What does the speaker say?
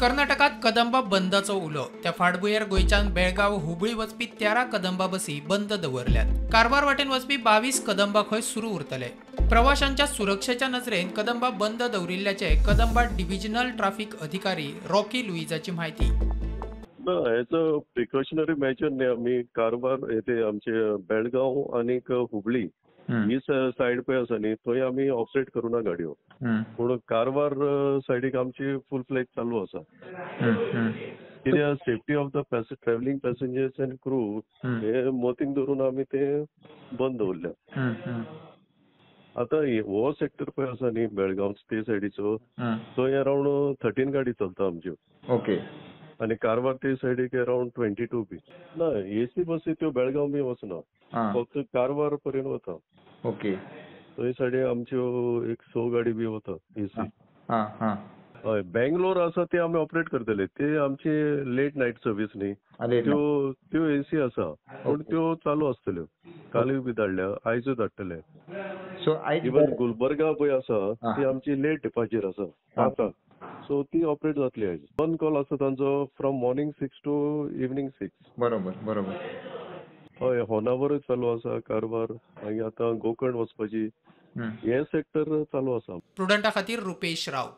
कर्नाटकात कदंबा बंदाचो उलो त्या फाटभुंयेर गोंयच्यान बेळगांव हुबळी वचपी 13 कदंबा बसी बंद दवरल्यात. कारवार वाटेन वचपी 22 कदंबा खंय सुरू उरतले. प्रवाशांच्या सुरक्षेच्या नजरेन कदंबा बंद दवरिल्ल्याचे कदंबा डिव्हिजनल ट्रॅफिक अधिकारी रॉकी लुईजाची माहिती. ॲज अ प्रिकॉशनरी मेजर आम्ही कारवार येथे आमचे बेळगाव आणि हुबळी ही साईड पळय आसा न्ही थंय आमी ऑपरेट करूना गाडयो. पूण कारवार सायडीक आमची फुल फ्लेज चालू आसा. कित्याक safety of the travelling passengers and crew हे मतीन धरून आमी ते बंद दवरल्या. आता हो सेक्टर पळय आसा न्ही बेळगांव ते सायडीचो थंय अरावंड 13 गाडी चलता आमच्यो. ओके. आणि कारवार ते सायडीक अरावंड 22 बी. ना एसी बसी त्यो बेळगांव बी वचना, फक्त कारवार पर्यंत वता. ओके. थंय सायडीक आमच्यो एक 6 गाडी बी वता एसी. हय, बेंगलोर आसा ते आमी ऑपरेट करतले. ते आमची लेट नाईट सर्व्हिस न्ही, त्यो एसी आसा पूण त्यो चालू आसतल्यो. कालूय बी धाडल्या, आयजूय धाडटले. सो इवन गुलबर्गा पळय आसा ती आमची लेट डिपार्चर आसा 5 सो ती ऑपरेट जातली आयज. 1 कॉल आसा तांचो फ्रॉम मॉर्निंग 6 टू इव्हनिंग 6. बरोबर. हय, होनावरूच चालू आसा कारवार. मागीर आतां गोकर्ण वचपाची हे सेक्टर चालू आसा. प्रुडंटा खातीर रुपेश राव.